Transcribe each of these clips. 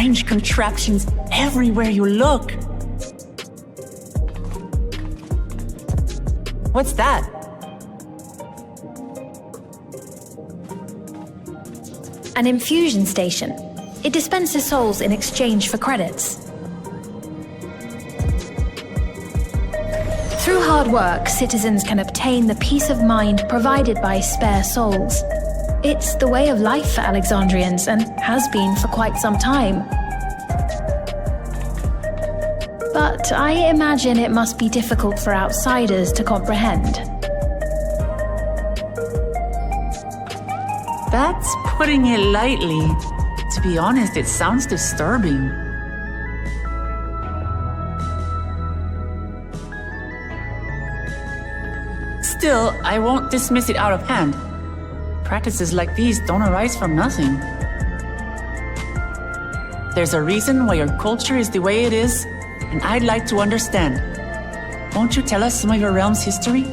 strange contraptions everywhere you look. What's that? An infusion station. It dispenses souls in exchange for credits. Through hard work, citizens can obtain the peace of mind provided by spare souls. It's the way of life for Alexandrians and has been for quite some time. But I imagine it must be difficult for outsiders to comprehend. That's putting it lightly. To be honest, it sounds disturbing. Still, I won't dismiss it out of hand. Practices like these don't arise from nothing. There's a reason why your culture is the way it is, and I'd like to understand. Won't you tell us some of your realm's history?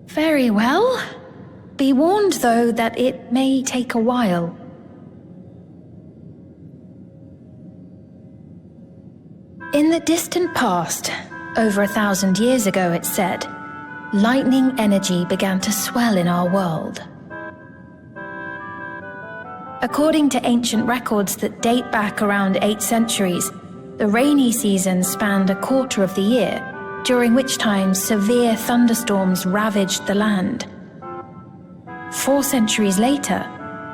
Very well. Be warned, though, that it may take a while. In the distant past, over 1,000 years ago, it's said, lightning energy began to swell in our world. According to ancient records that date back around 8 centuries, the rainy season spanned a quarter of the year, during which time severe thunderstorms ravaged the land. 4 centuries later,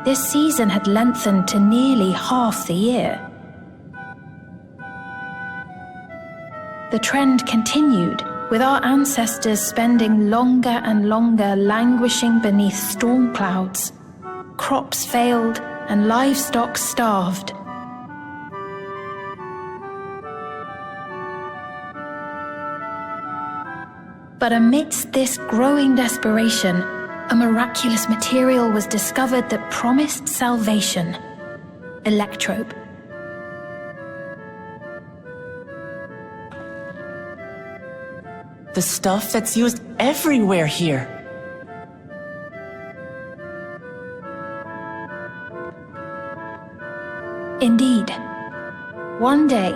this season had lengthened to nearly half the year. The trend continued, with our ancestors spending longer and longer languishing beneath storm clouds. Crops failed and livestock starved. But amidst this growing desperation, a miraculous material was discovered that promised salvation: electrope. The stuff that's used everywhere here. Indeed. One day,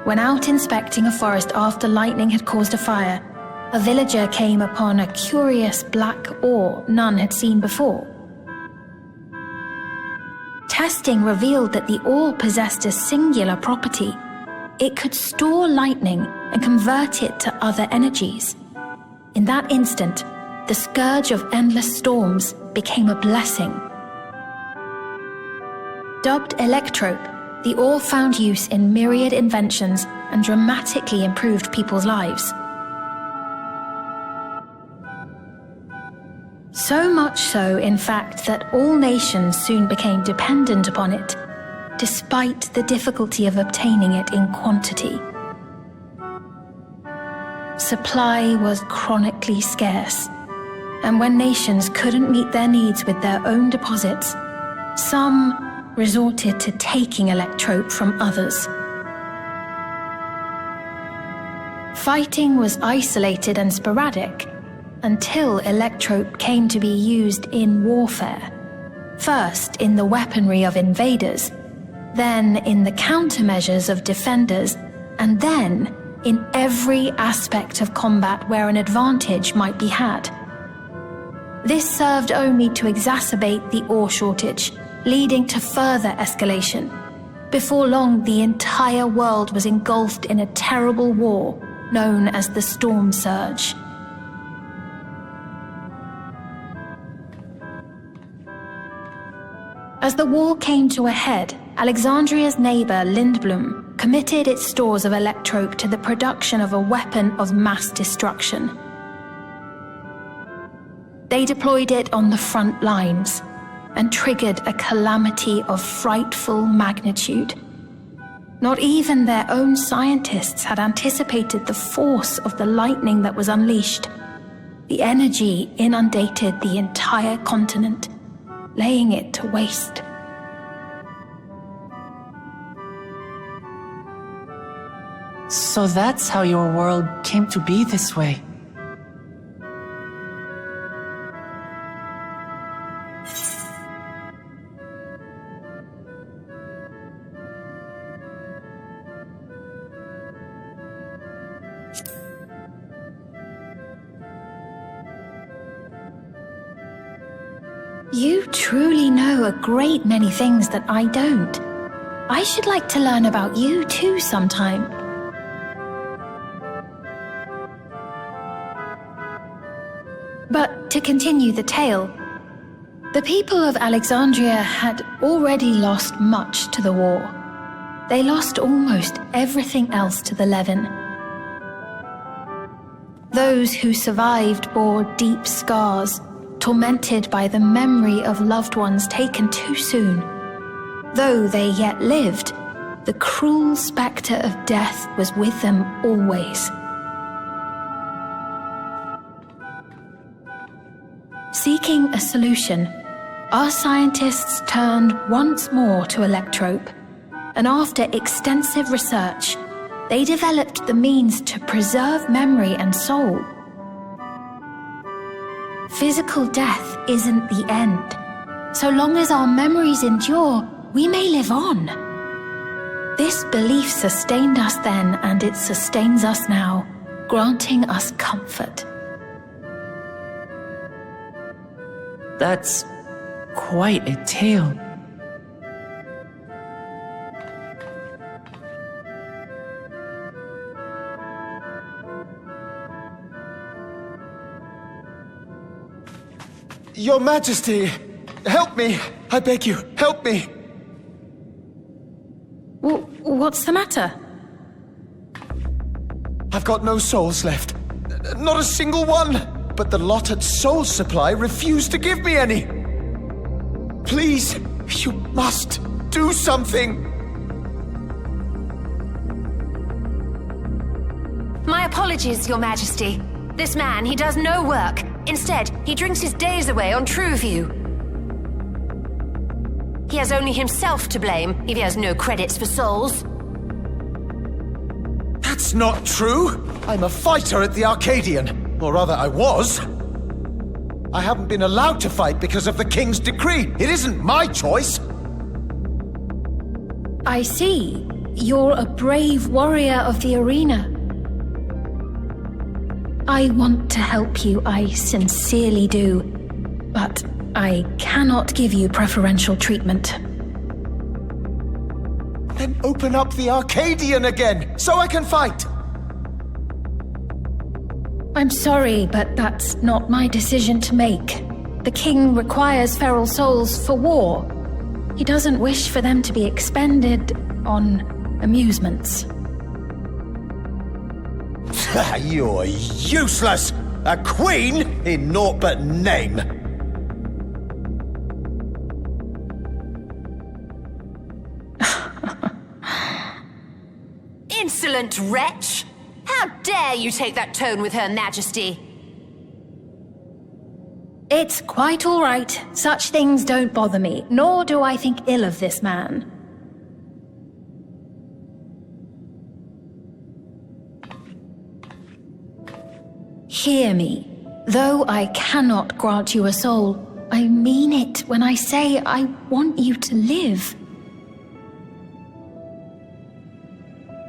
when out inspecting a forest after lightning had caused a fire, a villager came upon a curious black ore none had seen before. Testing revealed that the ore possessed a singular property. It could store lightning and convert it to other energies. In that instant, the scourge of endless storms became a blessing. Dubbed electrope, the ore found use in myriad inventions and dramatically improved people's lives. So much so, in fact, that all nations soon became dependent upon it, despite the difficulty of obtaining it in quantity. Supply was chronically scarce, and when nations couldn't meet their needs with their own deposits, some resorted to taking electrope from others. Fighting was isolated and sporadic, until electrope came to be used in warfare. First in the weaponry of invaders, then in the countermeasures of defenders, and then in every aspect of combat where an advantage might be had. This served only to exacerbate the ore shortage, leading to further escalation. Before long, the entire world was engulfed in a terrible war known as the Storm Surge. As the war came to a head, Alexandria's neighbor Lindblum committed its stores of electrope to the production of a weapon of mass destruction. They deployed it on the front lines and triggered a calamity of frightful magnitude. Not even their own scientists had anticipated the force of the lightning that was unleashed. The energy inundated the entire continent, laying it to waste. So that's how your world came to be this way. You truly know a great many things that I don't. I should like to learn about you too sometime. But to continue the tale, the people of Alexandria had already lost much to the war. They lost almost everything else to the Levin. Those who survived bore deep scars, tormented by the memory of loved ones taken too soon. Though they yet lived, the cruel spectre of death was with them always. Seeking a solution, our scientists turned once more to Electrope, and after extensive research, they developed the means to preserve memory and soul. Physical death isn't the end. So long as our memories endure, we may live on. This belief sustained us then, and it sustains us now, granting us comfort. That's quite a tale. Your Majesty, help me! I beg you, help me! What's the matter? I've got no souls left. Not a single one! But the lot at Soul Supply refused to give me any! Please, you must do something! My apologies, Your Majesty. This man, he does no work. Instead, he drinks his days away on Trueview. He has only himself to blame if he has no credits for souls. That's not true! I'm a fighter at the Arcadian. Or rather, I was. I haven't been allowed to fight because of the King's decree. It isn't my choice. I see. You're a brave warrior of the arena. I want to help you, I sincerely do. But I cannot give you preferential treatment. Then open up the Arcadian again, so I can fight! I'm sorry, but that's not my decision to make. The king requires feral souls for war. He doesn't wish for them to be expended on amusements. You're useless! A queen in naught but name! Insolent wretch! How dare you take that tone with Her Majesty? It's quite all right. Such things don't bother me, nor do I think ill of this man. Hear me. Though I cannot grant you a soul, I mean it when I say I want you to live.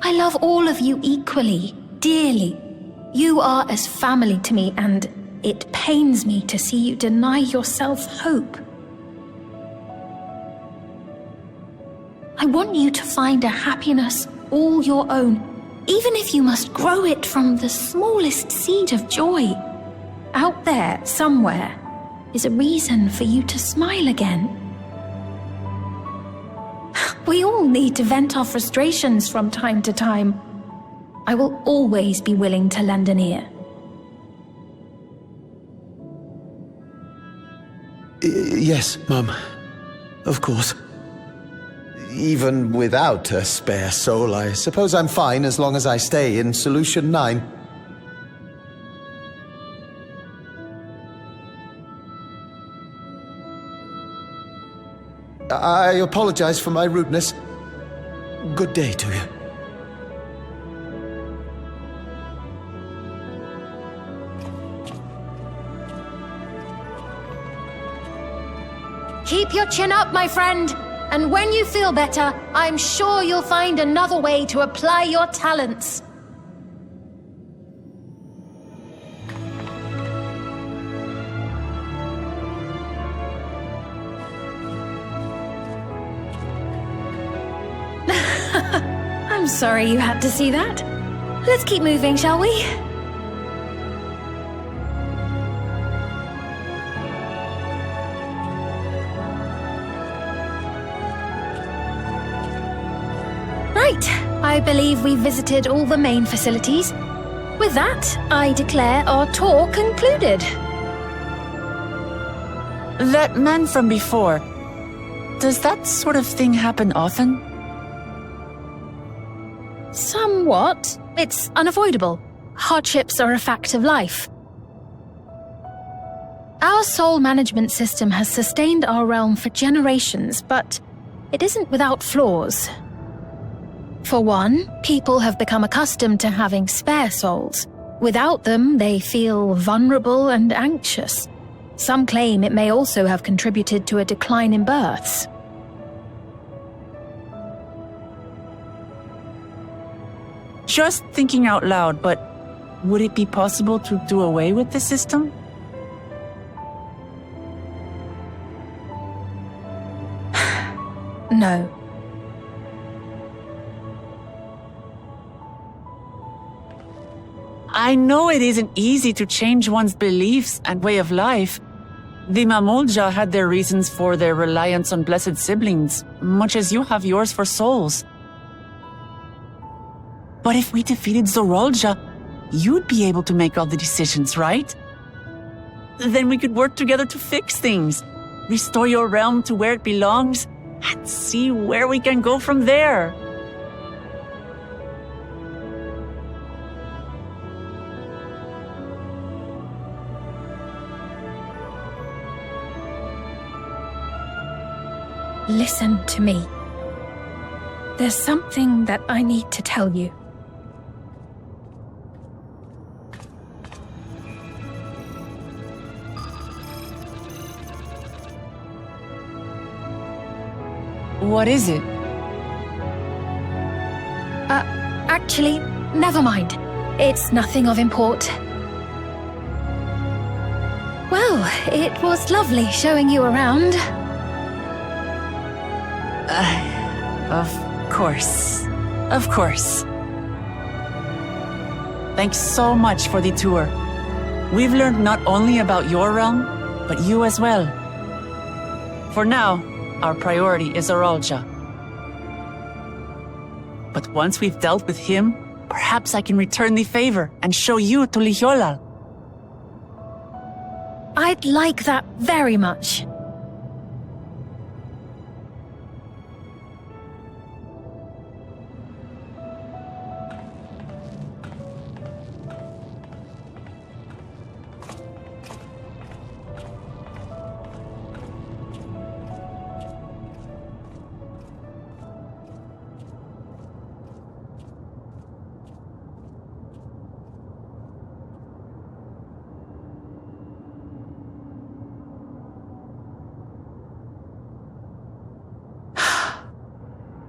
I love all of you equally, dearly. You are as family to me, and it pains me to see you deny yourself hope. I want you to find a happiness all your own, even if you must grow it from the smallest seed of joy. Out there, somewhere, is a reason for you to smile again. We all need to vent our frustrations from time to time. I will always be willing to lend an ear. Yes, Mum. Of course. Even without a spare soul, I suppose I'm fine as long as I stay in Solution 9. I apologize for my rudeness. Good day to you. Keep your chin up, my friend. And when you feel better, I'm sure you'll find another way to apply your talents. I'm sorry you had to see that. Let's keep moving, shall we? Right, I believe we've visited all the main facilities. With that, I declare our tour concluded. That man from before, does that sort of thing happen often? Somewhat. It's unavoidable. Hardships are a fact of life. Our soul management system has sustained our realm for generations, but it isn't without flaws. For one, people have become accustomed to having spare souls. Without them, they feel vulnerable and anxious. Some claim it may also have contributed to a decline in births. Just thinking out loud, but would it be possible to do away with the system? No. I know it isn't easy to change one's beliefs and way of life. The Mamolja had their reasons for their reliance on blessed siblings, much as you have yours for souls. But if we defeated Zorolja, you'd be able to make all the decisions, right? Then we could work together to fix things, restore your realm to where it belongs, and see where we can go from there. Listen to me. There's something that I need to tell you. What is it? Actually, never mind. It's nothing of import. Well, it was lovely showing you around. Of course. Of course. Thanks so much for the tour. We've learned not only about your realm, but you as well. For now, our priority is Zorolja. But once we've dealt with him, perhaps I can return the favor and show you to Lihiolal. I'd like that very much.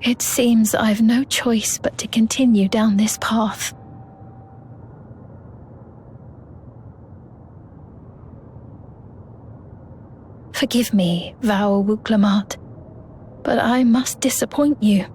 It seems I've no choice but to continue down this path. Forgive me, Vau Wuklamat, but I must disappoint you.